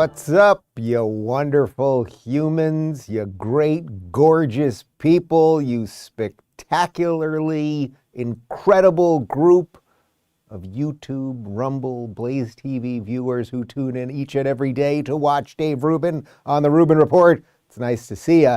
What's up, you wonderful humans, you great, gorgeous people, you spectacularly incredible group of YouTube, Rumble, Blaze TV viewers who tune in each and every day to watch Dave Rubin on the Rubin Report. It's nice to see you.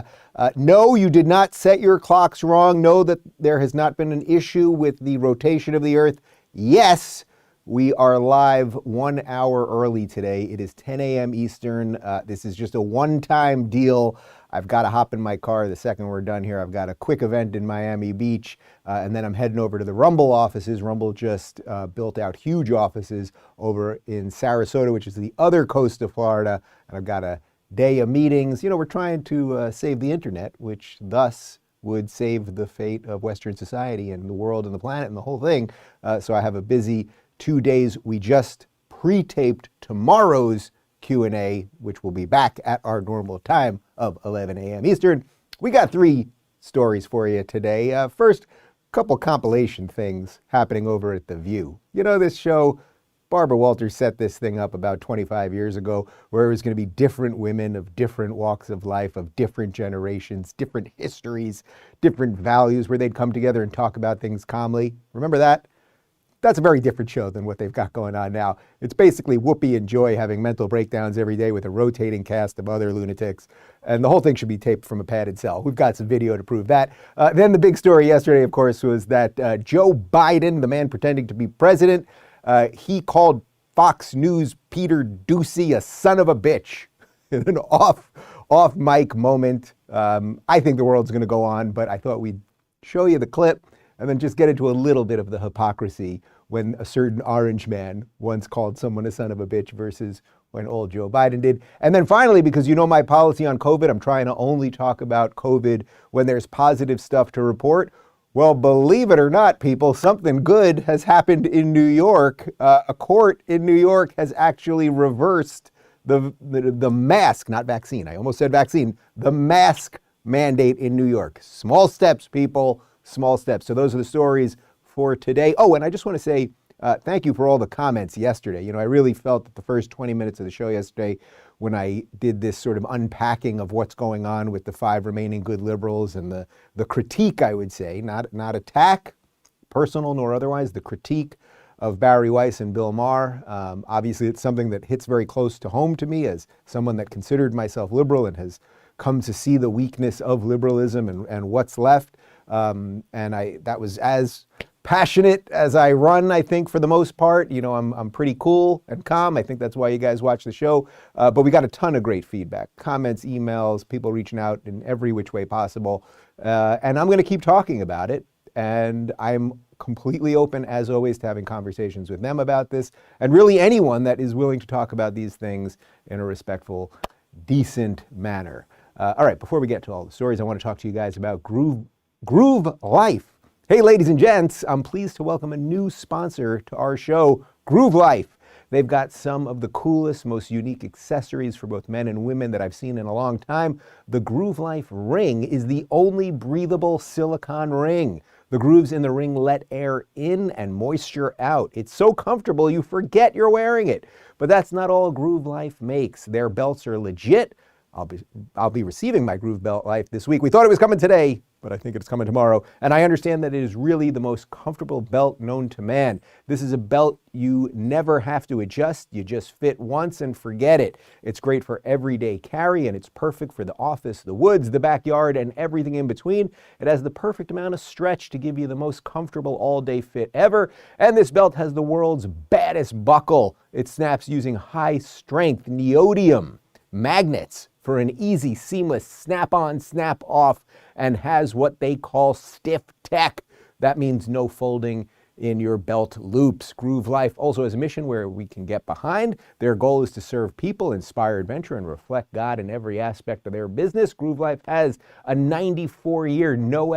No, you did not set your clocks wrong. Know that there has not been an issue with the rotation of the Earth. Yes, we are live 1 hour early today. It is 10 a.m. Eastern. This is just a one-time deal. I've got to hop in my car the second we're done here. I've got a quick event in Miami Beach, and then I'm heading over to the Rumble offices. Rumble just built out huge offices over in Sarasota, which is the other coast of Florida, and I've got a day of meetings. You know, we're trying to save the internet, which thus would save the fate of Western society and the world and the planet and the whole thing. So I have a busy 2 days. We just pre-taped tomorrow's Q&A, which will be back at our normal time of 11 a.m. Eastern. We got 3 stories for you today. First, a couple compilation things happening over at The View. You know, this show, Barbara Walters set this thing up about 25 years ago, where it was going to be different women of different walks of life, of different generations, different histories, different values, where they'd come together and talk about things calmly. Remember that? That's a very different show than what they've got going on now. It's basically Whoopi and Joy having mental breakdowns every day with a rotating cast of other lunatics. And the whole thing should be taped from a padded cell. We've got some video to prove that. Then the big story yesterday, of course, was that Joe Biden, the man pretending to be president, he called Fox News Peter Doocy a son of a bitch in an off mic moment. I think the world's going to go on, but I thought we'd show you the clip and then just get into a little bit of the hypocrisy when a certain orange man once called someone a son of a bitch versus when old Joe Biden did. And then finally, because you know my policy on COVID, I'm trying to only talk about COVID when there's positive stuff to report. Well, believe it or not, people, something good has happened in New York. A court in New York has actually reversed the mask, not vaccine, I almost said vaccine, the mask mandate in New York. Small steps, people, small steps. So those are the stories for today. Oh, and I just want to say thank you for all the comments yesterday. You know, I really felt that the first 20 minutes of the show yesterday, when I did this sort of unpacking of what's going on with the 5 remaining good liberals and the critique, I would say, not attack, personal nor otherwise, the critique of Barry Weiss and Bill Maher. Obviously, it's something that hits very close to home to me as someone that considered myself liberal and has come to see the weakness of liberalism and what's left. And that was as passionate as I run, I think, for the most part. You know, I'm pretty cool and calm. I think that's why you guys watch the show. But we got a ton of great feedback, comments, emails, people reaching out in every which way possible. And I'm going to keep talking about it. And I'm completely open, as always, to having conversations with them about this. And really anyone that is willing to talk about these things in a respectful, decent manner. All right, before we get to all the stories, I want to talk to you guys about Groove Life. Hey, ladies and gents, I'm pleased to welcome a new sponsor to our show, Groove Life. They've got some of the coolest, most unique accessories for both men and women that I've seen in a long time. The Groove Life ring is the only breathable silicone ring. The grooves in the ring let air in and moisture out. It's so comfortable you forget you're wearing it. But that's not all Groove Life makes. Their belts are legit. I'll be receiving my Groove Belt Life this week. We thought it was coming today, but I think it's coming tomorrow. And I understand that it is really the most comfortable belt known to man. This is a belt you never have to adjust. You just fit once and forget it. It's great for everyday carry, and it's perfect for the office, the woods, the backyard, and everything in between. It has the perfect amount of stretch to give you the most comfortable all-day fit ever. And this belt has the world's baddest buckle. It snaps using high-strength neodymium magnets for an easy, seamless snap-on, snap-off, and has what they call stiff tech. That means no folding in your belt loops. Groove Life also has a mission where we can get behind. Their goal is to serve people, inspire adventure, and reflect God in every aspect of their business. Groove Life has a 94-year no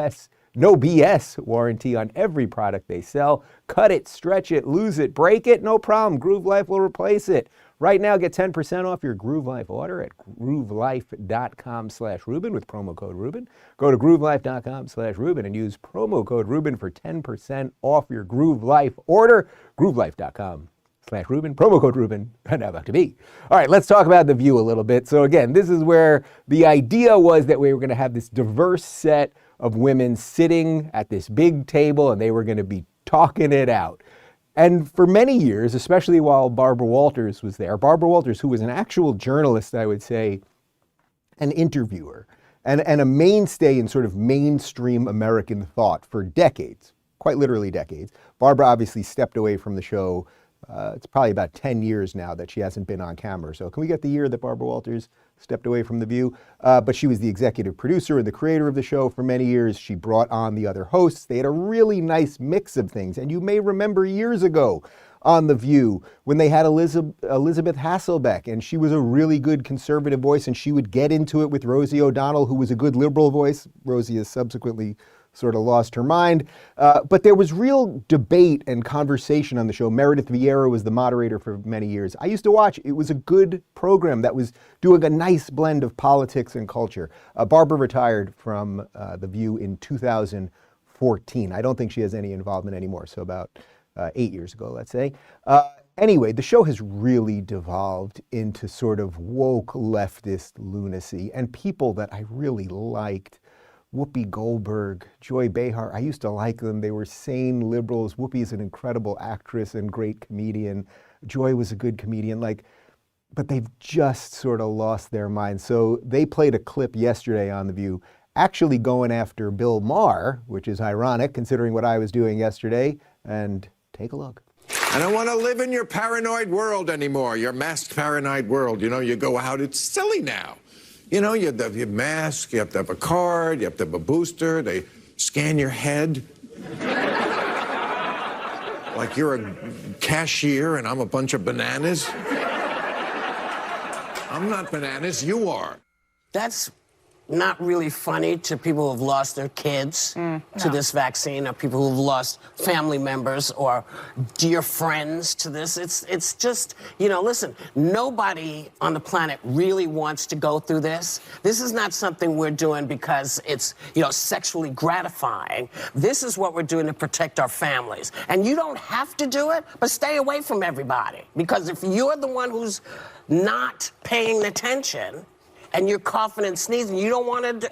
BS warranty on every product they sell. Cut it, stretch it, lose it, break it, no problem. Groove Life will replace it. Right now, get 10% off your Groove Life order at groovelife.com/Rubin with promo code Rubin. Go to groovelife.com/Rubin and use promo code Rubin for 10% off your Groove Life order. groovelife.com Rubin, promo code Rubin, now back to me. All right, let's talk about The View a little bit. So again, this is where the idea was that we were going to have this diverse set of women sitting at this big table and they were going to be talking it out. And for many years, especially while Barbara Walters was there, Barbara Walters, who was an actual journalist, I would say, an interviewer, and a mainstay in sort of mainstream American thought for decades, quite literally decades. Barbara obviously stepped away from the show. It's probably about 10 years now that she hasn't been on camera. So can we get the year that Barbara Walters stepped away from The View? But she was the executive producer and the creator of the show for many years. She brought on the other hosts. They had a really nice mix of things. And you may remember years ago on The View when they had Elizabeth Hasselbeck, and she was a really good conservative voice, and she would get into it with Rosie O'Donnell, who was a good liberal voice. Rosie has subsequently sort of lost her mind. But there was real debate and conversation on the show. Meredith Vieira was the moderator for many years. I used to watch. It was a good program that was doing a nice blend of politics and culture. Barbara retired from The View in 2014. I don't think she has any involvement anymore, so about 8 years ago, let's say. Anyway, the show has really devolved into sort of woke leftist lunacy, and people that I really liked, Whoopi Goldberg, Joy Behar, I used to like them. They were sane liberals. Whoopi is an incredible actress and great comedian. Joy was a good comedian, but they've just sort of lost their minds. So they played a clip yesterday on The View, actually going after Bill Maher, which is ironic considering what I was doing yesterday. And take a look. I don't want to live in your paranoid world anymore, your masked paranoid world. You know, you go out, it's silly now. You know, you have to have your mask, you have to have a card, you have to have a booster, they scan your head. Like you're a cashier and I'm a bunch of bananas. I'm not bananas, you are. That's not really funny to people who've lost their kids to this vaccine, or people who've lost family members or dear friends to this. It's just, you know, listen, nobody on the planet really wants to go through this. This is not something we're doing because it's, you know, sexually gratifying. This is what we're doing to protect our families. And you don't have to do it, but stay away from everybody. Because if you're the one who's not paying attention, and you're coughing and sneezing, you don't want to,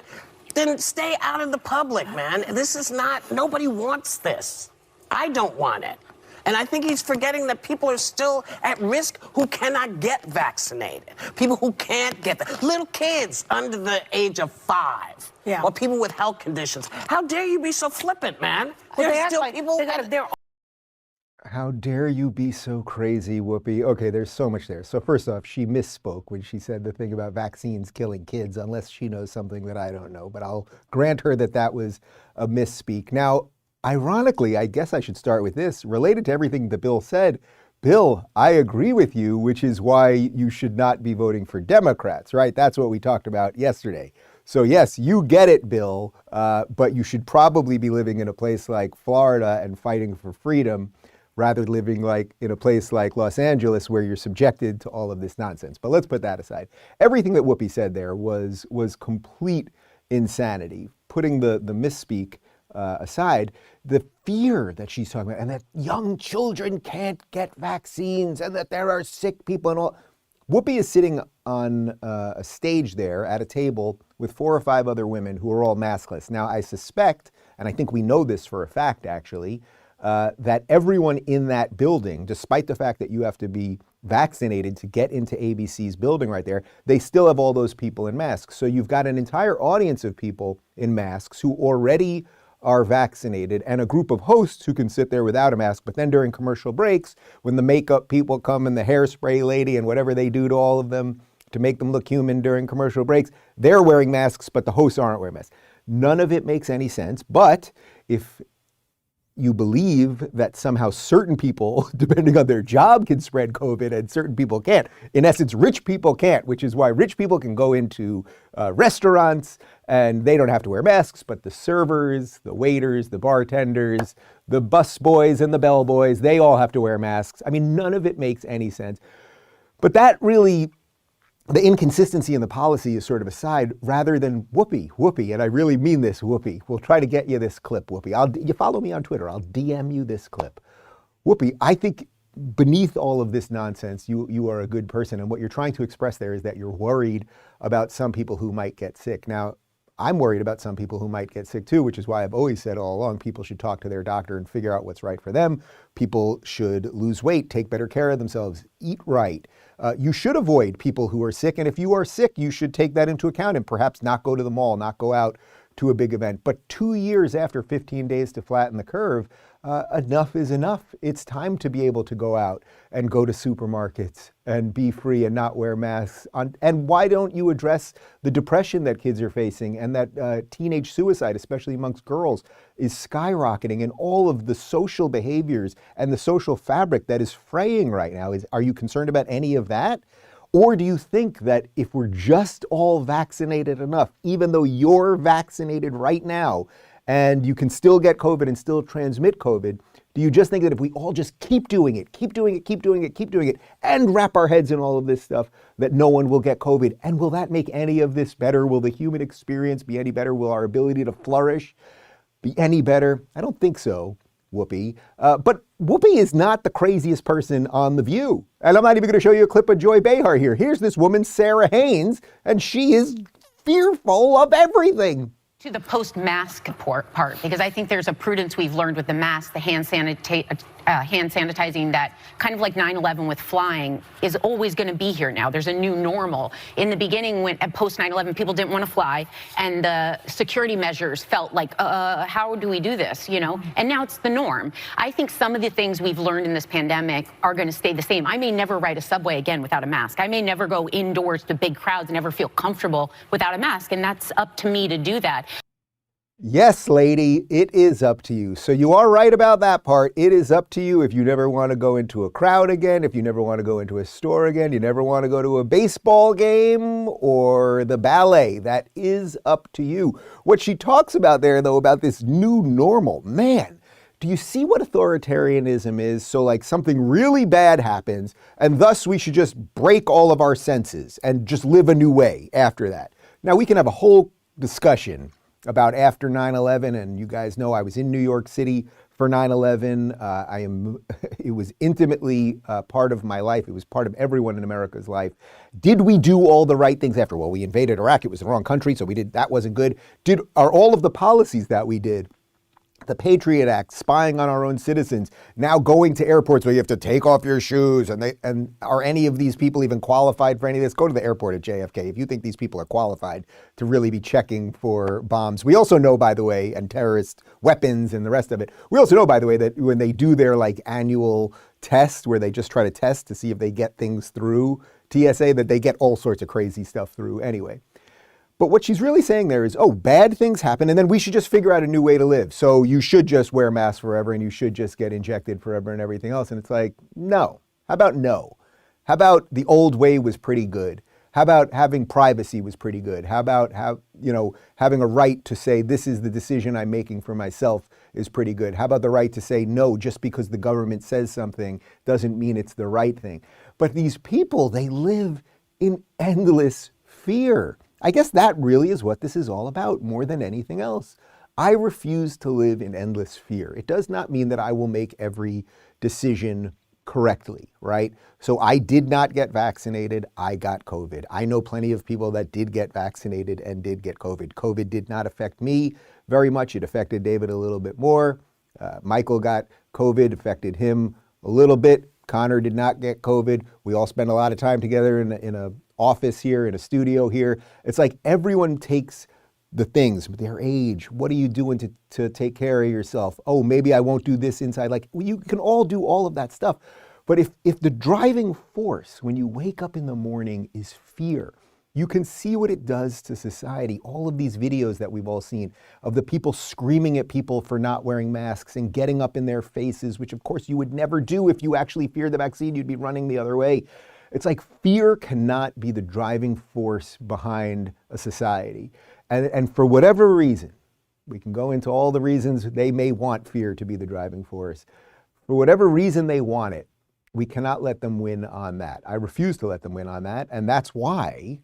then stay out of the public, man. This is not, nobody wants this. I don't want it. And I think he's forgetting that people are still at risk who cannot get vaccinated. People who can't get that. Little kids under the age of 5. Yeah. Or people with health conditions. How dare you be so flippant, man? There's still people that How dare you be so crazy, Whoopi? Okay, there's so much there. So first off, she misspoke when she said the thing about vaccines killing kids, unless she knows something that I don't know. But I'll grant her that that was a misspeak. Now, ironically, I guess I should start with this. Related to everything that Bill said, Bill, I agree with you, which is why you should not be voting for Democrats, right? That's what we talked about yesterday. So yes, you get it, Bill, but you should probably be living in a place like Florida and fighting for freedom, rather than living like in a place like Los Angeles where you're subjected to all of this nonsense. But let's put that aside. Everything that Whoopi said there was complete insanity. Putting the misspeak aside, the fear that she's talking about, and that young children can't get vaccines, and that there are sick people and all. Whoopi is sitting on a stage there at a table with 4 or 5 other women who are all maskless. Now, I suspect, and I think we know this for a fact actually, that everyone in that building, despite the fact that you have to be vaccinated to get into ABC's building right there, they still have all those people in masks. So you've got an entire audience of people in masks who already are vaccinated, and a group of hosts who can sit there without a mask. But then during commercial breaks, when the makeup people come and the hairspray lady and whatever they do to all of them to make them look human during commercial breaks, they're wearing masks, but the hosts aren't wearing masks. None of it makes any sense. But if you believe that somehow certain people, depending on their job, can spread COVID and certain people can't. In essence, rich people can't, which is why rich people can go into restaurants and they don't have to wear masks, but the servers, the waiters, the bartenders, the bus boys and the bellboys, they all have to wear masks. I mean, none of it makes any sense. But that really, the inconsistency in the policy is sort of aside, rather than Whoopi, and I really mean this, Whoopi. We'll try to get you this clip, Whoopi. You follow me on Twitter. I'll DM you this clip. Whoopi, I think beneath all of this nonsense, you are a good person. And what you're trying to express there is that you're worried about some people who might get sick. Now, I'm worried about some people who might get sick too, which is why I've always said all along, people should talk to their doctor and figure out what's right for them. People should lose weight, take better care of themselves, eat right. You should avoid people who are sick. And if you are sick, you should take that into account and perhaps not go to the mall, not go out to a big event. But 2 years after 15 days to flatten the curve, enough is enough. It's time to be able to go out and go to supermarkets and be free and not wear masks. And why don't you address the depression that kids are facing and that teenage suicide, especially amongst girls, is skyrocketing, and all of the social behaviors and the social fabric that is fraying right now? Are you concerned about any of that? Or do you think that if we're just all vaccinated enough, even though you're vaccinated right now and you can still get COVID and still transmit COVID, do you just think that if we all just keep doing it, and wrap our heads in all of this stuff, that no one will get COVID? And will that make any of this better? Will the human experience be any better? Will our ability to flourish be any better? I don't think so, Whoopi. But Whoopi is not the craziest person on The View. And I'm not even going to show you a clip of Joy Behar here. Here's this woman, Sara Haines, and she is fearful of everything. To the post-mask part, because I think there's a prudence we've learned with the mask, the hand sanitizing, that kind of like 9/11 with flying is always going to be here now. There's a new normal. In the beginning, when at post 9/11, people didn't want to fly, and the security measures felt like, how do we do this, you know? And now it's the norm. I think some of the things we've learned in this pandemic are going to stay the same. I may never ride a subway again without a mask. I may never go indoors to big crowds and ever feel comfortable without a mask, and that's up to me to do that. Yes, lady, it is up to you. So you are right about that part. It is up to you if you never want to go into a crowd again, if you never want to go into a store again, you never want to go to a baseball game or the ballet. That is up to you. What she talks about there, though, about this new normal, man, do you see what authoritarianism is? So like something really bad happens, and thus we should just break all of our senses and just live a new way after that. Now, we can have a whole discussion about after 9/11, and you guys know I was in New York City for 9/11. It was intimately part of my life. It was part of everyone in America's life. Did we do all the right things after? Well, we invaded Iraq. It was the wrong country, so that wasn't good. Are all of the policies that we did, the Patriot Act, spying on our own citizens, now going to airports where you have to take off your shoes, and are any of these people even qualified for any of this? Go to the airport at JFK if you think these people are qualified to really be checking for bombs. We also know, by the way, and terrorist weapons and the rest of it, we also know, by the way, that when they do their like annual test where they just try to test to see if they get things through TSA, that they get all sorts of crazy stuff through anyway. But what she's really saying there is, bad things happen, and then we should just figure out a new way to live. So you should just wear masks forever, and you should just get injected forever and everything else. And it's like, no. How about no? How about the old way was pretty good? How about having privacy was pretty good? How about having a right to say this is the decision I'm making for myself is pretty good? How about the right to say no, just because the government says something doesn't mean it's the right thing? But these people, they live in endless fear. I guess that really is what this is all about more than anything else. I refuse to live in endless fear. It does not mean that I will make every decision correctly, right? So I did not get vaccinated. I got COVID. I know plenty of people that did get vaccinated and did get COVID. COVID did not affect me very much. It affected David a little bit more. Michael got COVID, affected him a little bit. Connor did not get COVID. We all spend a lot of time together in a office here, in a studio here. It's like everyone takes the things, their age, what are you doing to take care of yourself? Oh, maybe I won't do this inside. Like, you can all do all of that stuff. But if the driving force when you wake up in the morning is fear, you can see what it does to society. All of these videos that we've all seen of the people screaming at people for not wearing masks and getting up in their faces, which of course you would never do if you actually feared the vaccine, you'd be running the other way. It's like fear cannot be the driving force behind a society. And for whatever reason, we can go into all the reasons they may want fear to be the driving force. For whatever reason they want it, we cannot let them win on that. I refuse to let them win on that. And that's why,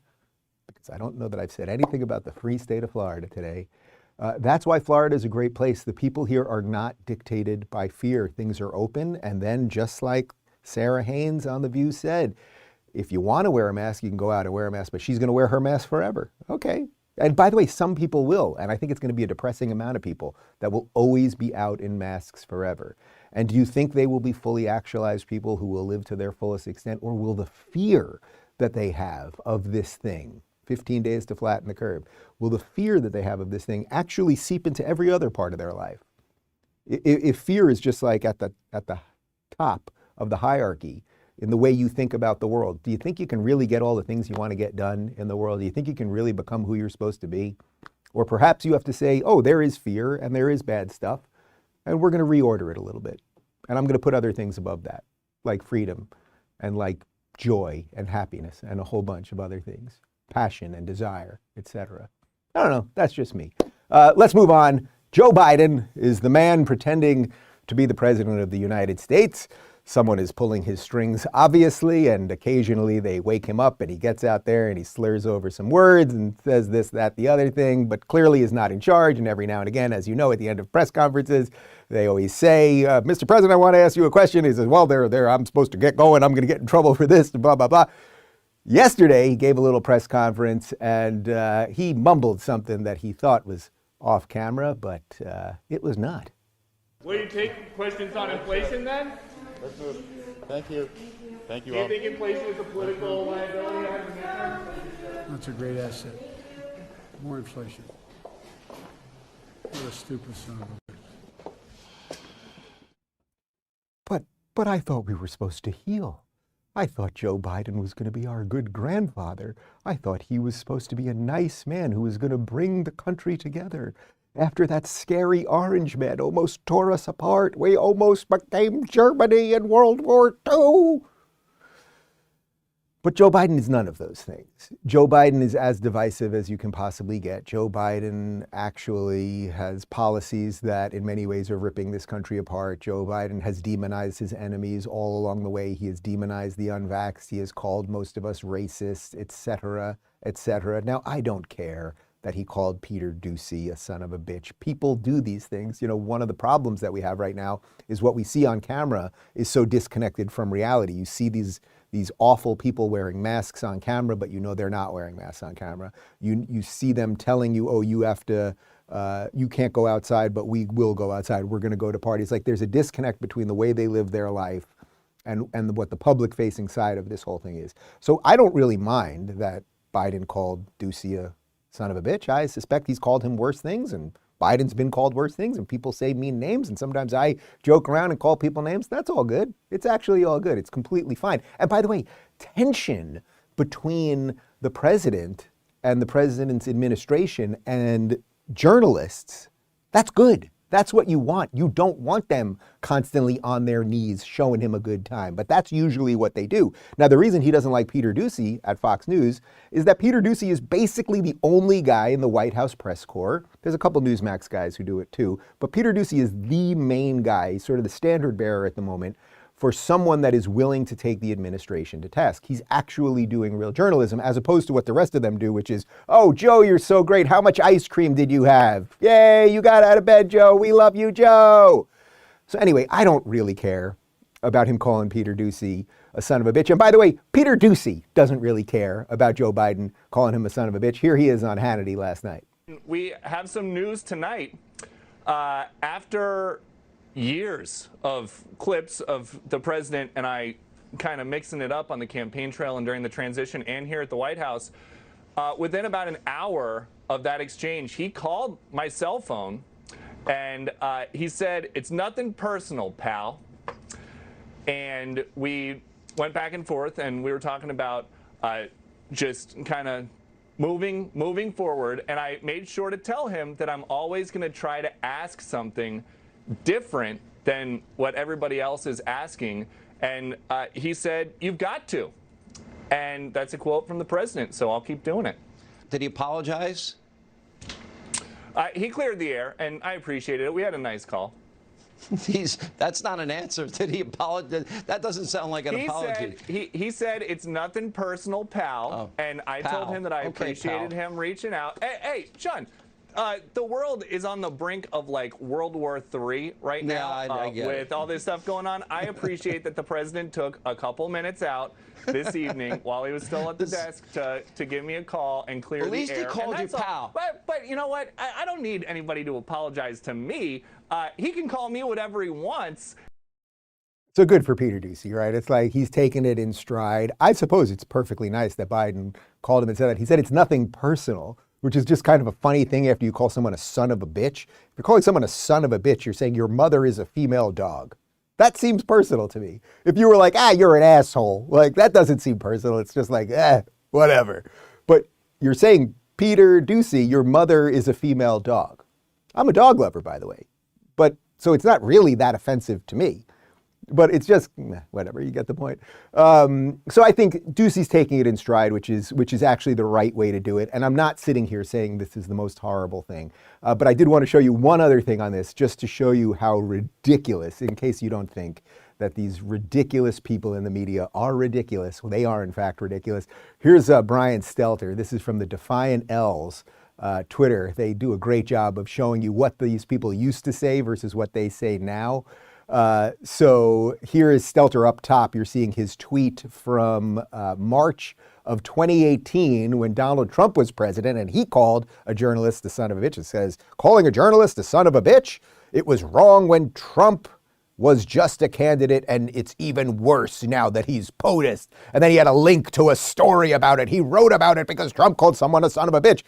because I don't know that I've said anything about the free state of Florida today, that's why Florida is a great place. The people here are not dictated by fear. Things are open. And then just like Sara Haines on The View said, if you want to wear a mask, you can go out and wear a mask, but she's going to wear her mask forever. Okay. And by the way, some people will, and I think it's going to be a depressing amount of people that will always be out in masks forever. And do you think they will be fully actualized people who will live to their fullest extent, or will the fear that they have of this thing, 15 days to flatten the curve, will the fear that they have of this thing actually seep into every other part of their life? If fear is just like at the top of the hierarchy in the way you think about the world, do you think you can really get all the things you want to get done in the world? Do you think you can really become who you're supposed to be? Or perhaps you have to say, oh, there is fear and there is bad stuff, and we're going to reorder it a little bit. And I'm going to put other things above that, like freedom and like joy and happiness and a whole bunch of other things, passion and desire, etc. I don't know. That's just me. Let's move on. Joe Biden is the man pretending to be the president of the United States. Someone is pulling his strings, obviously, and occasionally they wake him up and he gets out there and he slurs over some words and says this, that, the other thing, but clearly is not in charge. And every now and again, as you know, at the end of press conferences, they always say, Mr. President, I want to ask you a question. He says, well, I'm supposed to get going. I'm going to get in trouble for this, blah, blah, blah. Yesterday, he gave a little press conference and he mumbled something that he thought was off camera, but it was not. Will you take questions on inflation then? Let's move. Thank you. Thank you Do you all. think inflation is a political liability? That's a great asset. More inflation. What a stupid son of a bitch. But I thought we were supposed to heal. I thought Joe Biden was going to be our good grandfather. I thought he was supposed to be a nice man who was going to bring the country together. After that scary orange man almost tore us apart, we almost became Germany in World War II. But Joe Biden is none of those things. Joe Biden is as divisive as you can possibly get. Joe Biden actually has policies that in many ways are ripping this country apart. Joe Biden has demonized his enemies all along the way. He has demonized the unvaxxed. He has called most of us racist, etc., etc. Now, I don't care that he called Peter Doocy a son of a bitch. People do these things. You know, one of the problems that we have right now is what we see on camera is so disconnected from reality. You see these awful people wearing masks on camera, but you know they're not wearing masks on camera. You see them telling you, oh, you have to, you can't go outside, but we will go outside. We're going to go to parties. Like there's a disconnect between the way they live their life and what the public-facing side of this whole thing is. So I don't really mind that Biden called Doocy a son of a bitch. I suspect he's called him worse things, and Biden's been called worse things, and people say mean names, and sometimes I joke around and call people names. That's all good. It's actually all good. It's completely fine. And by the way, tension between the president and the president's administration and journalists, that's good. That's what you want. You don't want them constantly on their knees showing him a good time, but that's usually what they do. Now, the reason he doesn't like Peter Doocy at Fox News is that Peter Doocy is basically the only guy in the White House press corps. There's a couple Newsmax guys who do it too, but Peter Doocy is the main guy, sort of the standard bearer at the moment for someone that is willing to take the administration to task. He's actually doing real journalism as opposed to what the rest of them do, which is, oh, Joe, you're so great. How much ice cream did you have? Yay, you got out of bed, Joe. We love you, Joe. So anyway, I don't really care about him calling Peter Doocy a son of a bitch. And by the way, Peter Doocy doesn't really care about Joe Biden calling him a son of a bitch. Here he is on Hannity last night. We have some news tonight. After years of clips of the president and I kind of mixing it up on the campaign trail and during the transition and here at the White House, within about an hour of that exchange, he called my cell phone and he said, "It's nothing personal, pal." And we went back and forth and we were talking about just kind of moving forward. And I made sure to tell him that I'm always going to try to ask something different than what everybody else is asking. And he said, "You've got to." And that's a quote from the president, so I'll keep doing it. Did he apologize? He cleared the air, and I appreciated it. We had a nice call. That's not an answer. Did he apologize? That doesn't sound like an apology. He said, "It's nothing personal, pal." Oh, and I pal. told him that I Okay, appreciated pal. him reaching out. Hey, John, The world is on the brink of like World War III right now I get with it. all this stuff going on. I appreciate that the president took a couple minutes out this evening while he was still at the desk to give me a call and clear At least the he air. called you pal. But you know what? I don't need anybody to apologize to me. He can call me whatever he wants. So good for Peter Doocy, right? It's like he's taken it in stride. I suppose it's perfectly nice that Biden called him and said that. He said it's nothing personal, which is just kind of a funny thing after you call someone a son of a bitch. If you're calling someone a son of a bitch, you're saying your mother is a female dog. That seems personal to me. If you were like, you're an asshole, like that doesn't seem personal. It's just like, whatever. But you're saying, Peter Doocy, your mother is a female dog. I'm a dog lover, by the way. But so it's not really that offensive to me. But it's just, whatever, you get the point. So I think Doocy's taking it in stride, which is actually the right way to do it. And I'm not sitting here saying this is the most horrible thing. But I did want to show you one other thing on this, just to show you how ridiculous, in case you don't think that these ridiculous people in the media are ridiculous. Well, they are, in fact, ridiculous. Here's Brian Stelter. This is from the Defiant L's Twitter. They do a great job of showing you what these people used to say versus what they say now. So here is Stelter up top. You're seeing his tweet from March of 2018 when Donald Trump was president, and he called a journalist a son of a bitch. It says, calling a journalist a son of a bitch, it was wrong when Trump was just a candidate, and it's even worse now that he's POTUS. And then he had a link to a story about it. He wrote about it because Trump called someone a son of a bitch.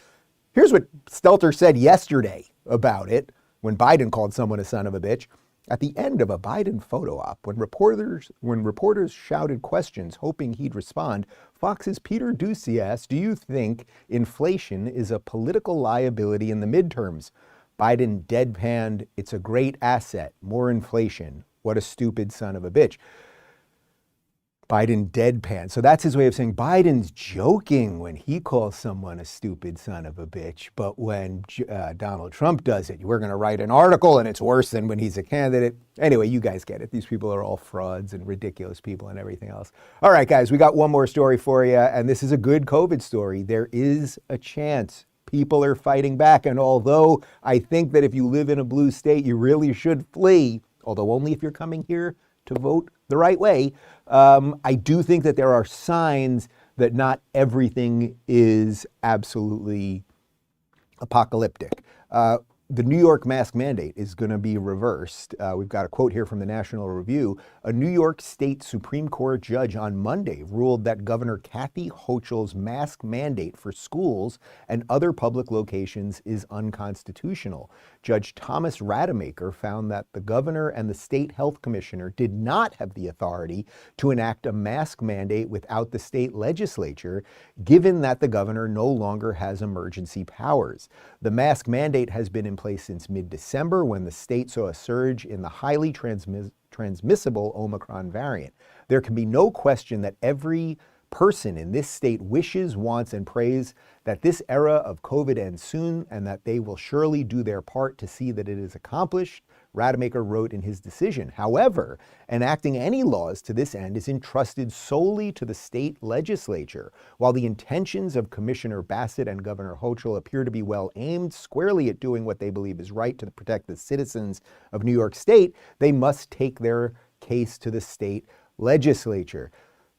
Here's what Stelter said yesterday about it when Biden called someone a son of a bitch. At the end of a Biden photo op, when reporters shouted questions hoping he'd respond, Fox's Peter Doocy asked, do you think inflation is a political liability in the midterms? Biden deadpanned, it's a great asset, more inflation. What a stupid son of a bitch. Biden deadpan. So that's his way of saying Biden's joking when he calls someone a stupid son of a bitch. But when Donald Trump does it, we're going to write an article and it's worse than when he's a candidate. Anyway, you guys get it. These people are all frauds and ridiculous people and everything else. All right, guys, we got one more story for you. And this is a good COVID story. There is a chance people are fighting back. And although I think that if you live in a blue state, you really should flee, although only if you're coming here to vote the right way, I do think that there are signs that not everything is absolutely apocalyptic. The New York mask mandate is going to be reversed. We've got a quote here from the National Review. A New York State Supreme Court judge on Monday ruled that Governor Kathy Hochul's mask mandate for schools and other public locations is unconstitutional. Judge Thomas Rademacher found that the governor and the state health commissioner did not have the authority to enact a mask mandate without the state legislature, given that the governor no longer has emergency powers. The mask mandate has been in place since mid-December when the state saw a surge in the highly transmissible Omicron variant. There can be no question that every person in this state wishes, wants, and prays that this era of COVID ends soon and that they will surely do their part to see that it is accomplished, Rademacher wrote in his decision. However, enacting any laws to this end is entrusted solely to the state legislature. While the intentions of Commissioner Bassett and Governor Hochul appear to be well aimed squarely at doing what they believe is right to protect the citizens of New York State, they must take their case to the state legislature.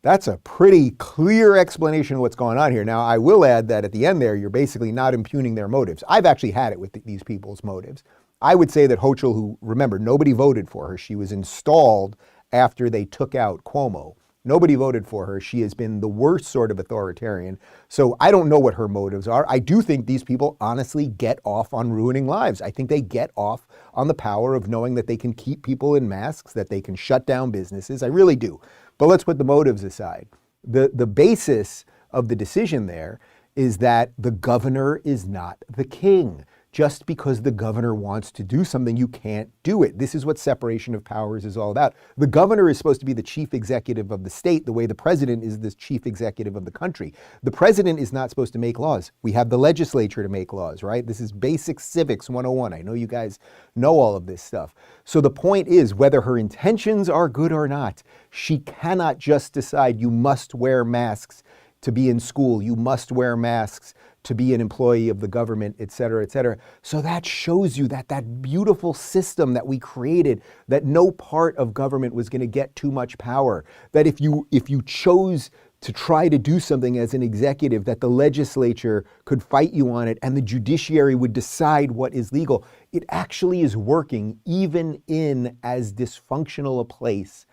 That's a pretty clear explanation of what's going on here. Now, I will add that at the end there, you're basically not impugning their motives. I've actually had it with these people's motives. I would say that Hochul, who, remember, nobody voted for her. She was installed after they took out Cuomo. Nobody voted for her. She has been the worst sort of authoritarian. So I don't know what her motives are. I do think these people honestly get off on ruining lives. I think they get off on the power of knowing that they can keep people in masks, that they can shut down businesses. I really do. But let's put the motives aside. The basis of the decision there is that the governor is not the king. Just because the governor wants to do something, you can't do it. This is what separation of powers is all about. The governor is supposed to be the chief executive of the state, the way the president is the chief executive of the country. The president is not supposed to make laws. We have the legislature to make laws, right? This is basic civics 101. I know you guys know all of this stuff. So the point is, whether her intentions are good or not, she cannot just decide you must wear masks to be in school. You must wear masks to be an employee of the government, et cetera, et cetera. So that shows you that that beautiful system that we created, that no part of government was going to get too much power, that if you chose to try to do something as an executive, that the legislature could fight you on it and the judiciary would decide what is legal. It actually is working even in as dysfunctional a place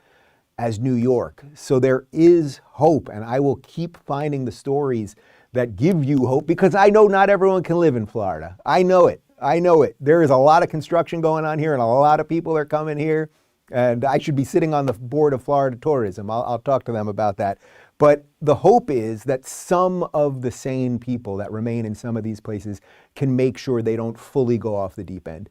as New York. So there is hope, and I will keep finding the stories that give you hope, because I know not everyone can live in Florida. I know it. I know it. There is a lot of construction going on here, and a lot of people are coming here, and I should be sitting on the board of Florida Tourism. I'll talk to them about that. But the hope is that some of the sane people that remain in some of these places can make sure they don't fully go off the deep end.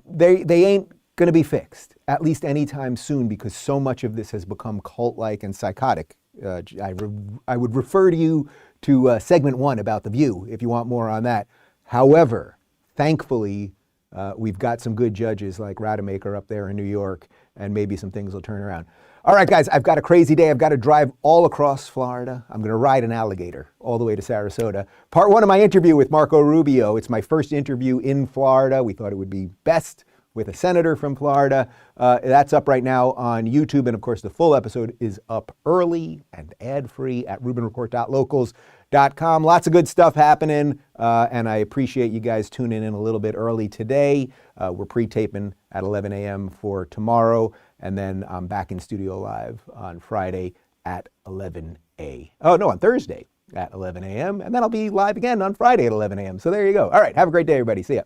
They ain't going to be fixed, at least anytime soon, because so much of this has become cult-like and psychotic. I would refer to you to segment 1 about The View if you want more on that. However, thankfully, we've got some good judges like Rademacher up there in New York, and maybe some things will turn around. All right, guys, I've got a crazy day. I've got to drive all across Florida. I'm going to ride an alligator all the way to Sarasota. Part 1 of my interview with Marco Rubio. It's my first interview in Florida. We thought it would be best with a senator from Florida. That's up right now on YouTube. And of course, the full episode is up early and ad-free at rubinreport.locals.com. Lots of good stuff happening. And I appreciate you guys tuning in a little bit early today. We're pre-taping at 11 a.m. for tomorrow. And then I'm back in studio live on Friday at 11 a.m. Oh, no, on Thursday at 11 a.m. And then I'll be live again on Friday at 11 a.m. So there you go. All right. Have a great day, everybody. See ya.